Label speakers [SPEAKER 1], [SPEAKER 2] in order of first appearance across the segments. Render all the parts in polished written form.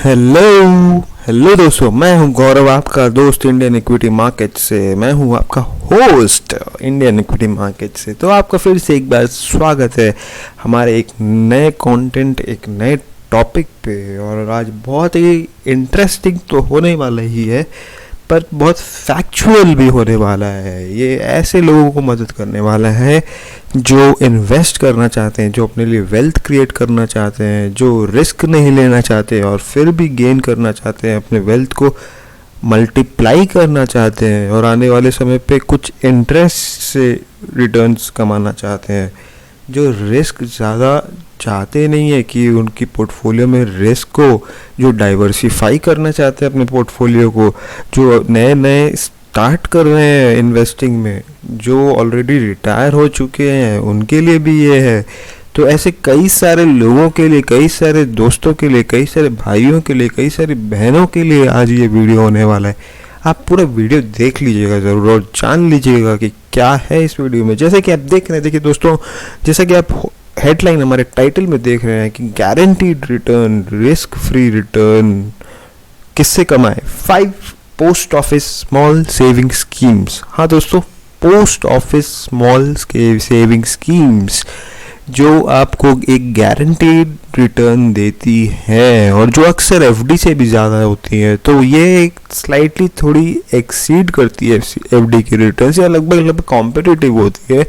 [SPEAKER 1] Hello hello दोस्तों, मैं हूं गौरव, आपका दोस्त इंडियन इक्विटी मार्केट से। मैं हूं आपका होस्ट इंडियन इक्विटी मार्केट से। तो आपका फिर से एक बार स्वागत है हमारे एक नए कंटेंट, एक नए टॉपिक पे। और आज बहुत ही इंटरेस्टिंग तो होने वाला ही है, पर बहुत फैक्चुअल भी होने वाला है। ये ऐसे लोगों को मदद करने वाला है जो इन्वेस्ट करना चाहते हैं, जो अपने लिए वेल्थ क्रिएट करना चाहते हैं, जो रिस्क नहीं लेना चाहते और फिर भी गेन करना चाहते हैं, अपने वेल्थ को मल्टीप्लाई करना चाहते हैं और आने वाले समय पे कुछ इंटरेस्ट से रिटर्न्स कमाना चाहते हैं, जो रिस्क ज़्यादा चाहते नहीं है कि उनकी पोर्टफोलियो में रिस्क को, जो डाइवर्सिफाई करना चाहते हैं अपने पोर्टफोलियो को, जो नए नए स्टार्ट कर रहे हैं इन्वेस्टिंग में, जो ऑलरेडी रिटायर हो चुके हैं, उनके लिए भी ये है। तो ऐसे कई सारे लोगों के लिए, कई सारे दोस्तों के लिए, कई सारे भाइयों के लिए, कई सारी बहनों के लिए आज ये वीडियो होने वाला है। आप पूरा वीडियो देख लीजिएगा ज़रूर और जान लीजिएगा कि क्या है इस वीडियो में। जैसे कि आप देख रहे हैं, देखिए दोस्तों, जैसा कि आप हेडलाइन हमारे टाइटल में देख रहे हैं कि guaranteed return, risk free return किससे कमाए, 5 post office small saving schemes. हाँ दोस्तों, post office small saving schemes जो आपको एक गारंटीड रिटर्न देती है और जो अक्सर एफडी से भी ज़्यादा होती है। तो ये एक स्लाइटली थोड़ी एक्सीड करती है एफडी की रिटर्न या लगभग कॉम्पिटिटिव होती है।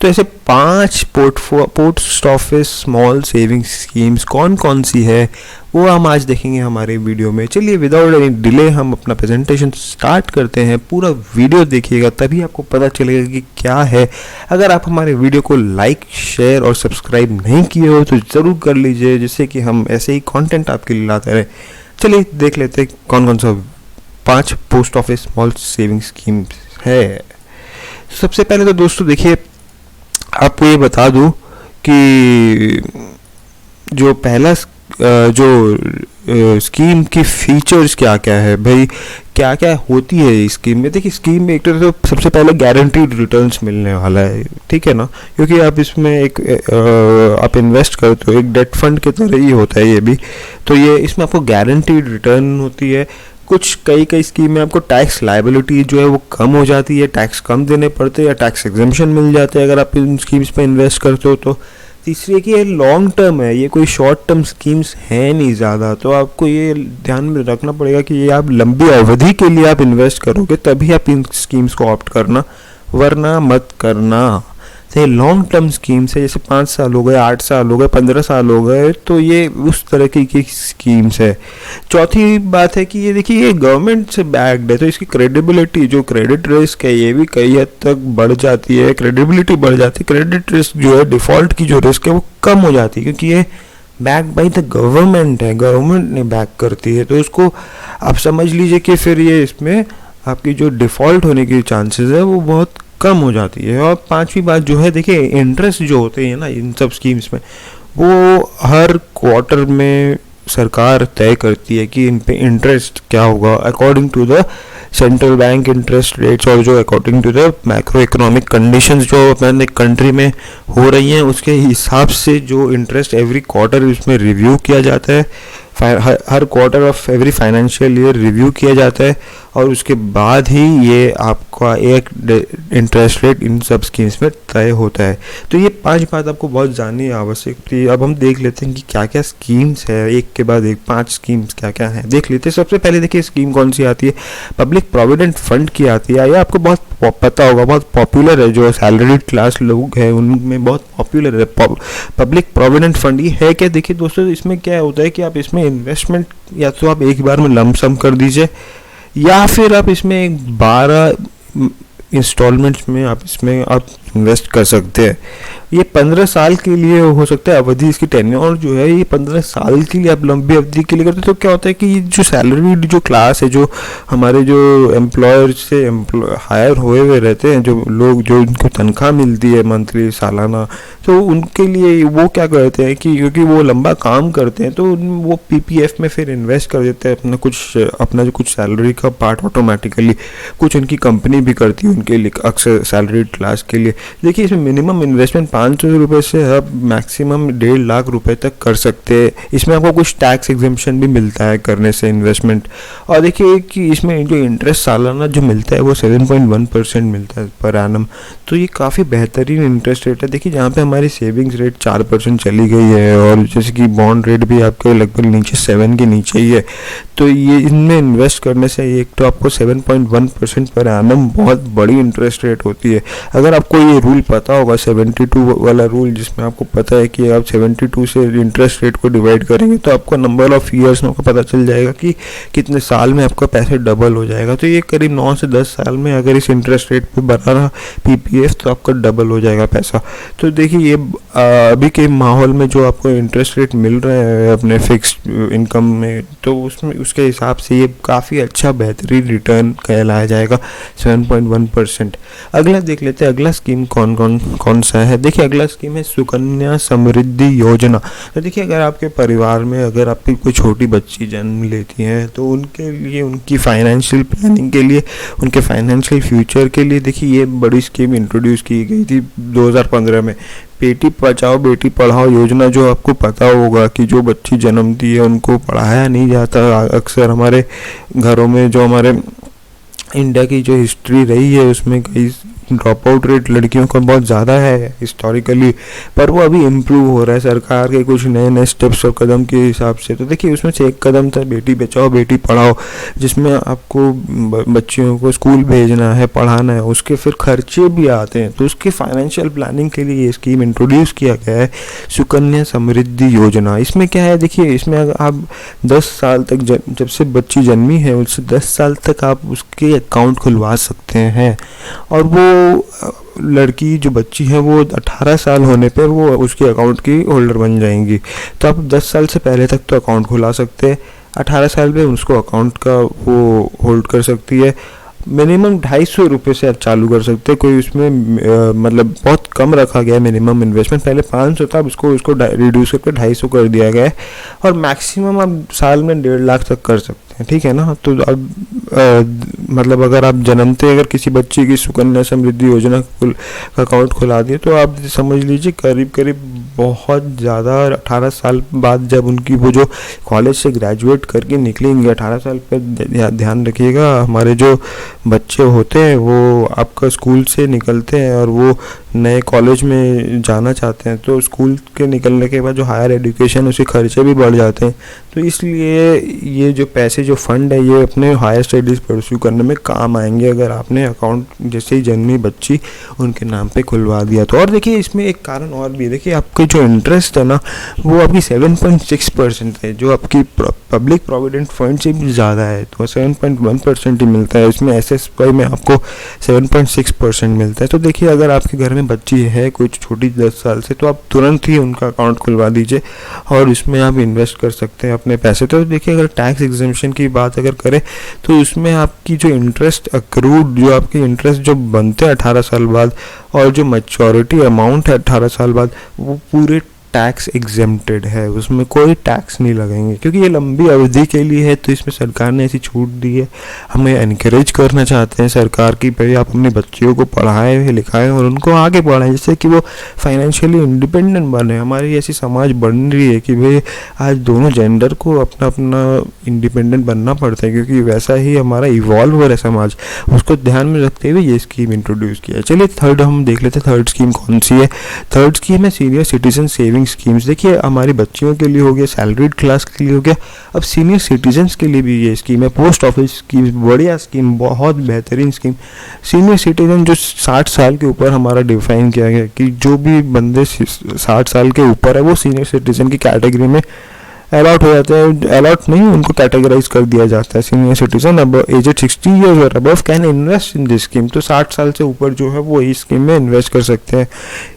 [SPEAKER 1] तो ऐसे 5 post office small saving schemes कौन कौन सी है वो हम आज देखेंगे हमारे वीडियो में। चलिए विदाउट एनी डिले हम अपना प्रेजेंटेशन स्टार्ट करते हैं। पूरा वीडियो देखिएगा तभी आपको पता चलेगा कि क्या है। अगर आप हमारे वीडियो को लाइक, शेयर और सब्सक्राइब नहीं किए हो तो ज़रूर कर लीजिए, जिससे कि हम ऐसे ही कंटेंट आपके लिए लाते रहें। चलिए देख लेते हैं कौन कौन सा 5 post office small saving schemes है। सबसे पहले तो दोस्तों देखिए, आपको ये बता दूं कि जो पहला जो स्कीम की फीचर्स क्या क्या है भाई, क्या क्या होती है इस स्कीम में। देखिए स्कीम में एक तो सबसे पहले गारंटीड रिटर्न्स मिलने वाला है, ठीक है ना, क्योंकि आप इसमें एक आप इन्वेस्ट करते हो, एक डेट फंड की तरह ही होता है ये भी। तो ये इसमें आपको गारंटीड रिटर्न होती है। कुछ कई स्कीम में आपको टैक्स लायबिलिटी जो है वो कम हो जाती है, टैक्स कम देने पड़ते हैं या टैक्स एग्जेम्पशन मिल जाते हैं अगर आप इन स्कीम्स पे इन्वेस्ट करते हो तो। तीसरी है कि ये लॉन्ग टर्म है, ये कोई शॉर्ट टर्म स्कीम्स है नहीं ज़्यादा। तो आपको ये ध्यान में रखना पड़ेगा कि ये आप लंबी अवधि के लिए आप इन्वेस्ट करोगे तभी आप इन स्कीम्स को ऑप्ट करना, वरना मत करना। ये लॉन्ग टर्म स्कीम्स है, जैसे 5 साल हो गए, 8 साल हो गए, 15 साल हो गए, तो ये उस तरह की स्कीम्स है। चौथी बात है कि ये देखिए ये गवर्नमेंट से बैक्ड है, तो इसकी क्रेडिबिलिटी, जो क्रेडिट रिस्क है ये भी कई हद तक बढ़ जाती है, क्रेडिबिलिटी बढ़ जाती है। क्रेडिट रिस्क जो है, डिफ़ॉल्ट की जो रिस्क है वो कम हो जाती है, क्योंकि ये बैक बाई द गवर्नमेंट है, गवर्नमेंट ने बैक करती है। तो उसको आप समझ लीजिए कि फिर ये इसमें आपकी जो डिफ़ॉल्ट होने की चांसेस है वो बहुत कम हो जाती है। और 5वीं बात जो है, देखिए इंटरेस्ट जो होते हैं ना इन सब स्कीम्स में, वो हर क्वार्टर में सरकार तय करती है कि इन पे इंटरेस्ट क्या होगा according to the central bank interest rates, और जो according to the macro economic conditions जो अपने कंट्री में हो रही हैं उसके हिसाब से जो इंटरेस्ट एवरी क्वार्टर इसमें रिव्यू किया जाता है। हर quarter of every financial year review किया जाता है और उसके बाद ही ये आपका एक इंटरेस्ट रेट इन सब स्कीम्स में तय होता है। तो ये 5 बात आपको बहुत जाननी आवश्यक थी। अब हम देख लेते हैं कि क्या क्या स्कीम्स है, एक के बाद एक 5 स्कीम्स क्या क्या हैं देख लेते हैं। सबसे पहले देखिए स्कीम कौन सी आती है, पब्लिक प्रोविडेंट फंड की आती है। ये आपको बहुत पता होगा, बहुत पॉपुलर है, जो सैलरीड क्लास लोग हैं उनमें बहुत पॉपुलर है पब्लिक प्रोविडेंट फंड। ये है क्या, देखिए दोस्तों, इसमें क्या होता है कि आप इसमें इन्वेस्टमेंट या तो आप एक बार में लमसम कर दीजिए या फिर आप इसमें 12 इंस्टॉलमेंट्स में आप इसमें आप इन्वेस्ट कर सकते हैं। ये 15 साल के लिए हो सकता है अवधि, इसकी टेन्योर जो है ये 15 साल के लिए आप लंबी अवधि के लिए करते हैं। तो क्या होता है कि जो सैलरी जो क्लास है, जो हमारे जो एम्प्लॉयर से हायर हुए रहते हैं, जो लोग जो उनको तनख्वाह मिलती है मंथली, सालाना, तो उनके लिए वो क्या करते हैं कि क्योंकि वो लंबा काम करते हैं तो वो पीपीएफ में फिर इन्वेस्ट कर देते हैं अपना जो कुछ सैलरी का पार्ट ऑटोमेटिकली। कुछ उनकी कंपनी भी करती है उनके लिए, अक्सर सैलरीड क्लास के लिए। देखिए इसमें मिनिमम इन्वेस्टमेंट 500 रुपये से आप मैक्सिमम 1.5 लाख रुपए तक कर सकते हैं। इसमें आपको कुछ टैक्स एग्जेम्पशन भी मिलता है करने से इन्वेस्टमेंट। और देखिए कि इसमें जो इंटरेस्ट सालाना जो मिलता है वो 7.1% मिलता है पर एनम। तो ये काफ़ी बेहतरीन इंटरेस्ट रेट है। देखिए जहाँ पे हमारी सेविंग्स रेट 4% चली गई है और जैसे कि बॉन्ड रेट भी आपके लगभग नीचे 7 के नीचे ही है, तो ये इनमें इन्वेस्ट करने से एक तो आपको 7.1% पर एनम बहुत बड़ी इंटरेस्ट रेट होती है। अगर आपको ये रूल पता होगा 72 वाला रूल, जिसमें आपको पता है कि आप 72 से इंटरेस्ट रेट को डिवाइड करेंगे तो आपको नंबर ऑफ ईयर्स में आपको पता चल जाएगा कि कितने साल में आपका पैसे डबल हो जाएगा। तो ये करीब 9 से 10 साल में अगर इस इंटरेस्ट रेट पे बना रहा पीपीएफ तो आपका डबल हो जाएगा पैसा। तो देखिए ये अभी के माहौल में जो आपको इंटरेस्ट रेट मिल रहे हैं अपने फिक्स्ड इनकम में, तो उसमें उसके हिसाब से ये काफ़ी अच्छा बेहतरीन रिटर्न कहलाया जाएगा 7.1%। अगला देख लेते हैं, अगला स्कीम कौन सा है। देखिए अगला स्कीम है सुकन्या समृद्धि योजना। तो देखिए अगर आपके परिवार में अगर आपकी कोई छोटी बच्ची जन्म लेती है तो उनके लिए, उनकी फाइनेंशियल प्लानिंग के लिए, उनके फाइनेंशियल फ्यूचर के लिए देखिए ये बड़ी स्कीम इंट्रोड्यूस की गई थी 2015 में। बेटी बचाओ बेटी पढ़ाओ योजना, जो आपको पता होगा कि जो बच्ची जन्मती है उनको पढ़ाया नहीं जाता। अक्सर हमारे घरों में जो हमारे इंडिया की जो हिस्ट्री रही है उसमें कई ड्रॉप आउट रेट लड़कियों का बहुत ज़्यादा है हिस्टोरिकली, पर वो अभी इम्प्रूव हो रहा है सरकार के कुछ नए नए स्टेप्स और कदम के हिसाब से। तो देखिए उसमें से एक कदम था बेटी बचाओ बेटी पढ़ाओ, जिसमें आपको बच्चियों को स्कूल भेजना है, पढ़ाना है, उसके फिर खर्चे भी आते हैं। तो उसके फाइनेंशियल प्लानिंग के लिए ये स्कीम इंट्रोड्यूस किया गया है सुकन्या समृद्धि योजना। इसमें क्या है, देखिए इसमें अगर आप 10 साल तक जब से बच्ची जन्मी है उससे 10 साल तक आप उसके अकाउंट खुलवा सकते हैं, और वो लड़की जो बच्ची है वो 18 साल होने पर वो उसके अकाउंट की होल्डर बन जाएंगी। तो आप 10 साल से पहले तक तो अकाउंट खुला सकते हैं, 18 साल में उसको अकाउंट का वो होल्ड कर सकती है। मिनिमम 250 रुपये से आप चालू कर सकते हैं। कोई उसमें मतलब बहुत कम रखा गया है मिनिमम इन्वेस्टमेंट, पहले 500 था, अब उसको रिड्यूस करके 250 कर दिया गया है। और मैक्सिमम आप साल में 1.5 लाख तक कर सकते हैं, ठीक है ना। तो अब मतलब अगर आप जन्मते अगर किसी बच्चे की सुकन्या समृद्धि योजना का अकाउंट खुला दिए तो आप समझ लीजिए करीब करीब बहुत ज़्यादा 18 साल बाद जब उनकी वो जो कॉलेज से ग्रेजुएट करके निकलेंगे, 18 साल पर ध्यान रखिएगा, हमारे जो बच्चे होते हैं वो आपका स्कूल से निकलते हैं और वो नए कॉलेज में जाना चाहते हैं, तो स्कूल के निकलने के बाद जो हायर एजुकेशन उसके खर्चे भी बढ़ जाते हैं। तो इसलिए ये जो पैसे जो फंड है ये अपने हायर स्टडीज़ परस्यू करने में काम आएंगे अगर आपने अकाउंट जैसे ही जन्मी बच्ची उनके नाम पे खुलवा दिया तो। और देखिए इसमें एक कारण और भी है, देखिए आपके जो इंटरेस्ट है ना वो आपकी 7.6% है, जो आपकी पब्लिक प्रोविडेंट फंड से भी ज़्यादा है, तो 7.1% ही मिलता है। इसमें एसएसवाई में आपको 7.6% मिलता है। तो देखिए अगर आपके घर में बच्ची है कुछ छोटी 10 साल से, तो आप तुरंत ही उनका अकाउंट खुलवा दीजिए और इसमें आप इन्वेस्ट कर सकते हैं अपने पैसे। तो देखिए अगर टैक्स एग्जेम्पशन की बात अगर करें तो इसमें आपकी जो इंटरेस्ट अक्रूड, जो आपके इंटरेस्ट जो बनते हैं 18 साल बाद और जो मैच्योरिटी अमाउंट है 18 साल बाद, वो पूरे टैक्स एग्जेम्प्टेड है, उसमें कोई टैक्स नहीं लगेंगे क्योंकि ये लंबी अवधि के लिए है। तो इसमें सरकार ने ऐसी छूट दी है। हमें एनकरेज करना चाहते हैं सरकार की भाई आप अपने बच्चियों को पढ़ाएं लिखाएं और उनको आगे बढ़ाएं जिससे कि वो फाइनेंशियली इंडिपेंडेंट बने। हमारी ऐसी समाज बन रही है कि भाई आज दोनों जेंडर को अपना अपना इंडिपेंडेंट बनना पड़ता है क्योंकि वैसा ही हमारा इवॉल्व हो रहा है समाज, उसको ध्यान में रखते हुए ये स्कीम इंट्रोड्यूस किया है। चलिए थर्ड हम देख लेते हैं, थर्ड स्कीम कौन सी है। थर्ड स्कीम है सीनियर सिटीजन सेविंग स्कीम्स। देखिए हमारी बच्चियों के लिए हो गया, सैलरीड क्लास के लिए हो गया, अब सीनियर सिटीजन्स के लिए भी ये स्कीम है। पोस्ट ऑफिस स्कीम बढ़िया स्कीम, बहुत बेहतरीन स्कीम। सीनियर सिटीजन जो 60 साल के ऊपर हमारा डिफाइन किया गया कि जो भी बंदे 60 साल के ऊपर है वो सीनियर सिटीजन की कैटेगरी में अलॉट हो जाते हैं। अलॉट नहीं, उनको कैटेगराइज कर दिया जाता है। सीनियर सिटीजन अब एजेड 60 ईयर्स और above can invest in this scheme. तो 60 साल से ऊपर जो है वो इस स्कीम में इन्वेस्ट कर सकते हैं।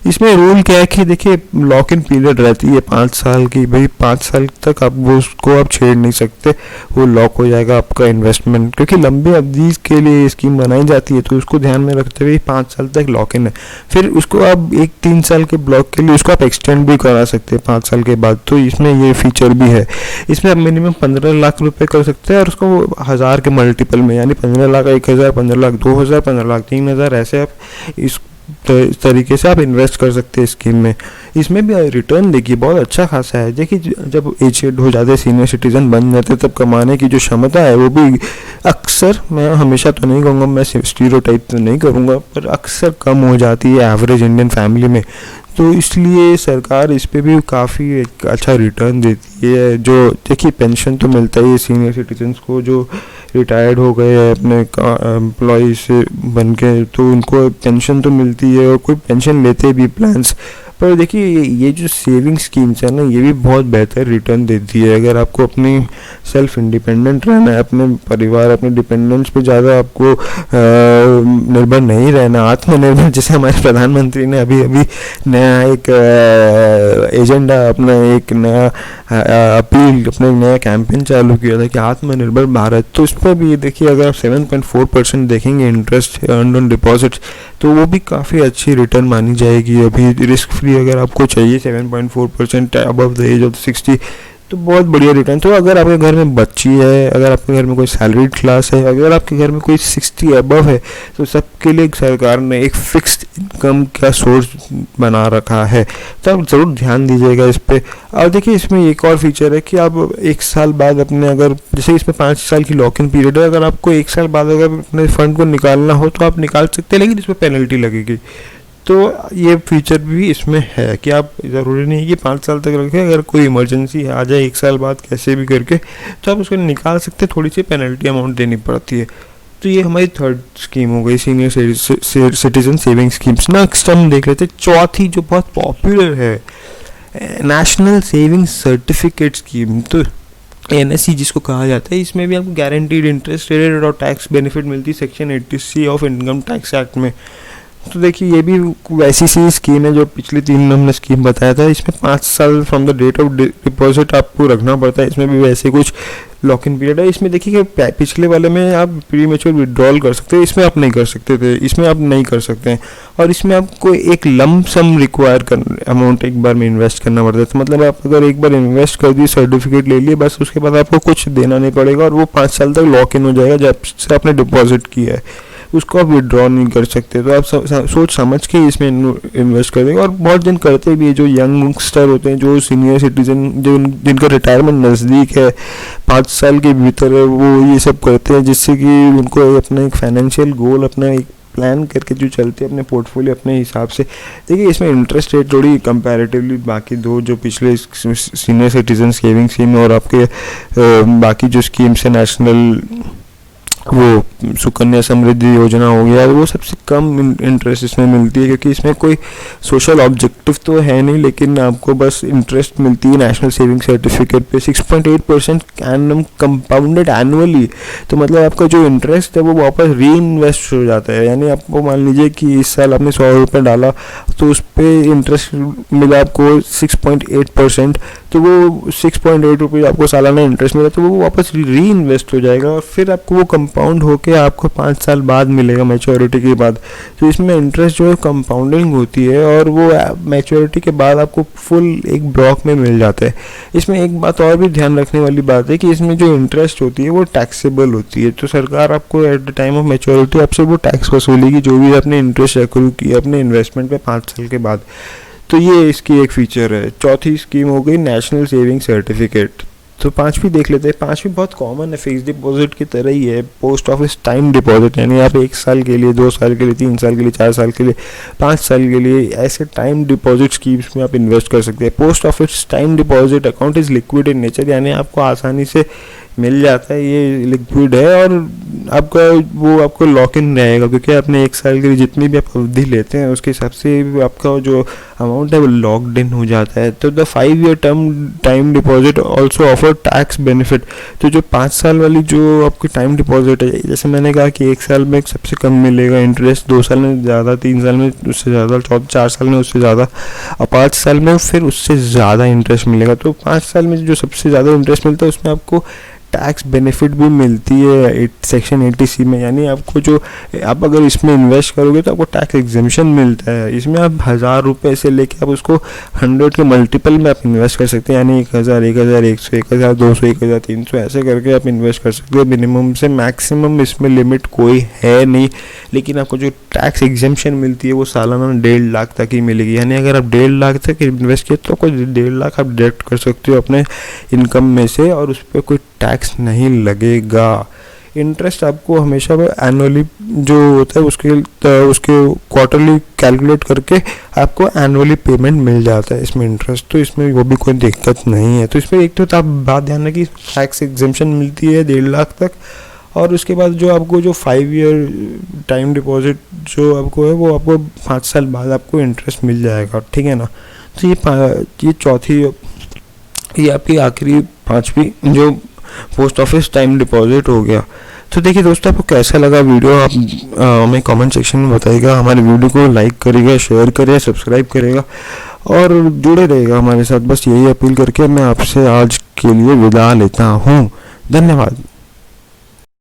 [SPEAKER 1] इसमें रूल क्या है कि देखिए लॉक इन पीरियड रहती है 5 साल की, भाई 5 साल तक आप वो उसको आप छेड़ नहीं सकते, वो लॉक हो जाएगा आपका इन्वेस्टमेंट। क्योंकि लंबी अवधि के लिए ये स्कीम बनाई जाती है तो उसको ध्यान में रखते हुए 5 साल तक लॉक इन है। फिर उसको आप 3 साल के ब्लॉक के लिए उसको आप एक्सटेंड भी करा सकते हैं 5 साल के बाद। तो इसमें ये फीचर भी है। इसमें आप मिनिमम 15 लाख रुपए कर सकते हैं और उसको 1000 के मल्टीपल में, यानी 15 लाख 1000, 15 लाख 2000, 15 लाख 3000, ऐसे आप इस तरीके से आप इन्वेस्ट कर सकते हैं स्कीम में। इसमें भी रिटर्न देखिए बहुत अच्छा खासा है। देखिए जब एजेड हो जाते, सीनियर सिटीजन बन जाते, तब कमाने की जो क्षमता है वो भी अक्सर, मैं हमेशा तो नहीं कहूँगा, मैं स्टीरियोटाइप तो नहीं करूँगा, पर अक्सर कम हो जाती है एवरेज इंडियन फैमिली में। तो इसलिए सरकार इस पे भी काफ़ी एक अच्छा रिटर्न देती है। जो देखिए पेंशन तो मिलता ही है सीनियर सिटीजन्स को, जो रिटायर्ड हो गए हैं अपने एम्प्लॉय से बन के, तो उनको पेंशन तो मिलती है और कोई पेंशन लेते भी प्लान्स। पर देखिए ये जो सेविंग स्कीम्स है ना, ये भी बहुत बेहतर रिटर्न देती है। अगर आपको अपनी सेल्फ इंडिपेंडेंट रहना है, अपने परिवार, अपने डिपेंडेंट्स पे ज़्यादा आपको निर्भर नहीं रहना, आत्मनिर्भर, जैसे हमारे प्रधानमंत्री ने अभी अभी नया एक एजेंडा, अपना एक नया अपील, अपना नया कैंपेन चालू किया था कि आत्मनिर्भर भारत। तो इस पर भी देखिए अगर आप 7.4% देखेंगे इंटरेस्ट अर्न ऑन डिपॉजिट्स, तो वो भी काफ़ी अच्छी रिटर्न मानी जाएगी। अभी रिस्क फ्री अगर आपको चाहिए 7.4% अबव द एज ऑफ 60, तो बहुत बढ़िया रिटर्न। तो अगर आपके घर में बच्ची है, अगर आपके घर में कोई सैलरीड क्लास है, अगर आपके घर में कोई 60 अबव है, तो सबके लिए सरकार ने एक फिक्स्ड इनकम का सोर्स बना रखा है। तो आप ज़रूर ध्यान दीजिएगा इस पर। और देखिए इसमें एक और फीचर है कि आप 1 साल बाद अपने, अगर जैसे इसमें 5 साल की लॉक इन पीरियड है, अगर आपको 1 साल बाद अगर अपने फंड को निकालना हो तो आप निकाल सकते हैं, लेकिन इसमें पेनल्टी लगेगी। तो ये फीचर भी इसमें है कि आप, ज़रूरी नहीं है कि 5 साल तक रखें, अगर कोई इमरजेंसी आ जाए 1 साल बाद कैसे भी करके, तो आप उसको निकाल सकते, थोड़ी सी पेनल्टी अमाउंट देनी पड़ती है। तो ये हमारी थर्ड स्कीम हो गई, senior citizen saving schemes. Next हम देख लेते चौथी, जो बहुत पॉपुलर है, नेशनल सेविंग सर्टिफिकेट स्कीम। तो NSC जिसको कहा जाता है, इसमें भी आपको गारंटीड इंटरेस्ट रेट और टैक्स बेनिफिट मिलती है section 80C of income tax act में। तो देखिए ये भी वैसी सी स्कीम है जो पिछली 3 हमने स्कीम बताया था। इसमें 5 साल from the date of deposit आपको रखना पड़ता है। इसमें भी वैसे कुछ लॉक इन पीरियड है। इसमें देखिए कि पिछले वाले में आप प्री मैच्योर विड्रॉल कर सकते हैं, इसमें आप नहीं कर सकते थे, इसमें आप नहीं कर सकते हैं। और इसमें आपको एक लंप सम रिक्वायर कर अमाउंट एक बार में इन्वेस्ट करना पड़ता है। तो मतलब आप अगर एक बार इन्वेस्ट कर दिए, सर्टिफिकेट ले लिए, बस उसके बाद आपको कुछ देना नहीं पड़ेगा और वो 5 साल तक लॉक इन हो जाएगा। जब से आपने डिपॉजिट किया है उसको आप विड्रॉ नहीं कर सकते। तो आप सोच समझ के इसमें इन्वेस्ट कर देंगे। और बहुत जन करते भी है, जो यंगस्टर होते हैं, जो सीनियर सिटीजन, जो जिनका रिटायरमेंट नज़दीक है, 5 साल के भीतर है, वो ये सब करते हैं, जिससे कि उनको अपना एक फाइनेंशियल गोल, अपना एक प्लान करके जो चलते हैं अपने पोर्टफोलियो अपने हिसाब से। देखिए इसमें इंटरेस्ट रेट थोड़ी कंपैरेटिवली बाकी दो जो पिछले सीनियर सिटीजन सेविंग स्कीम और आपके बाकी जो स्कीम्स है, नेशनल वो सुकन्या समृद्धि योजना हो गया, वो सबसे कम इंटरेस्ट इसमें मिलती है, क्योंकि इसमें कोई सोशल ऑब्जेक्टिव तो है नहीं, लेकिन आपको बस इंटरेस्ट मिलती है नेशनल सेविंग सर्टिफिकेट पे 6.8% एनम कंपाउंडेड एनुअली। तो मतलब आपका जो इंटरेस्ट है वो वापस री इन्वेस्ट हो जाता है। यानी आपको मान लीजिए कि इस साल आपने 100 रुपये डाला, तो उस पर इंटरेस्ट मिला आपको 6.8%, तो वो 6.8 रुपये आपको सालाना इंटरेस्ट मिला, तो वो वापस री इन्वेस्ट हो जाएगा और फिर आपको वो कंपाउंड होके आपको 5 साल बाद मिलेगा मैच्योरिटी के बाद। तो इसमें इंटरेस्ट जो है कंपाउंडिंग होती है और वो मैच्योरिटी के बाद आपको फुल एक ब्लॉक में मिल जाता है। इसमें एक बात और भी ध्यान रखने वाली बात है कि इसमें जो इंटरेस्ट होती है वो टैक्सेबल होती है। तो सरकार आपको at the time of maturity आपसे वो टैक्स वसूलेगी जो भी आपने इंटरेस्ट एक्रू किया अपने इन्वेस्टमेंट पे 5 साल के बाद। तो ये इसकी एक फीचर है। चौथी स्कीम हो गई नेशनल सेविंग सर्टिफिकेट। तो 5वीं देख लेते हैं। 5वीं बहुत कॉमन है, फिक्स डिपॉजिट की तरह ही है, पोस्ट ऑफिस टाइम डिपॉजिट। यानी आप 1 साल के लिए, 2 साल के लिए, 3 साल के लिए, 4 साल के लिए, 5 साल के लिए ऐसे टाइम डिपॉजिट स्कीम्स में आप इन्वेस्ट कर सकते हैं। Post office time deposit account is liquid in nature, यानी आपको आसानी से मिल जाता है, ये लिक्विड है और आपका वो आपको लॉक इन रहेगा, क्योंकि आपने 1 साल के लिए जितनी भी आप अवधि लेते हैं उसके हिसाब से आपका जो अमाउंट है वो लॉक्ड इन हो जाता है। तो the 5-year term time deposit also offer tax benefit. तो जो 5 साल वाली जो आपकी टाइम डिपॉजिट है, जैसे मैंने कहा कि 1 साल में सबसे कम मिलेगा इंटरेस्ट, 2 साल में ज़्यादा, 3 साल में उससे ज़्यादा, 4 साल में उससे ज़्यादा और 5 साल में फिर उससे ज़्यादा इंटरेस्ट मिलेगा। तो 5 साल में जो सबसे ज़्यादा इंटरेस्ट मिलता है उसमें आपको टैक्स बेनिफिट भी मिलती है सेक्शन 80C में, यानी आपको जो आप अगर इसमें इन्वेस्ट करोगे तो आपको टैक्स एग्जेम्पशन मिलता है। इसमें आप 1000 रुपये से लेके आप उसको 100 के मल्टीपल में आप इन्वेस्ट कर सकते हैं, यानी 1000, 1100, 1200, 1300 ऐसे करके आप इन्वेस्ट कर सकते हो मिनिमम से मैक्सिमम। इसमें लिमिट कोई है नहीं, लेकिन आपको जो टैक्स एग्जेम्पशन मिलती है वो सालाना 1.5 लाख तक ही मिलेगी। यानी अगर आप 1.5 लाख तक इन्वेस्ट किए तो कोई 1.5 लाख आप डिडक्ट कर सकते हो अपने इनकम में से, और उस पर कोई टैक्स नहीं लगेगा। इंटरेस्ट आपको हमेशा एनुअली जो होता है उसके क्वार्टरली कैलकुलेट करके आपको एनुअली पेमेंट मिल जाता है इसमें इंटरेस्ट, तो इसमें वो भी कोई दिक्कत नहीं है। तो इसमें एक तो आप बात ध्यान रखिए, टैक्स एग्जेम्पशन मिलती है 1.5 लाख तक, और उसके बाद जो आपको जो 5 ईयर टाइम डिपॉजिट जो आपको है वो आपको 5 साल बाद आपको इंटरेस्ट मिल जाएगा, ठीक है ना। तो ये चौथी, ये आपकी आखिरी 5वीं जो पोस्ट ऑफिस टाइम डिपॉजिट हो गया। तो देखिए दोस्तों, आपको कैसा लगा वीडियो आप हमें कमेंट सेक्शन में बताइएगा। हमारे वीडियो को लाइक करिएगा, शेयर करिएगा, सब्सक्राइब करिएगा और जुड़े रहेगा हमारे साथ। बस यही अपील करके मैं आपसे आज के लिए विदा लेता हूँ। धन्यवाद।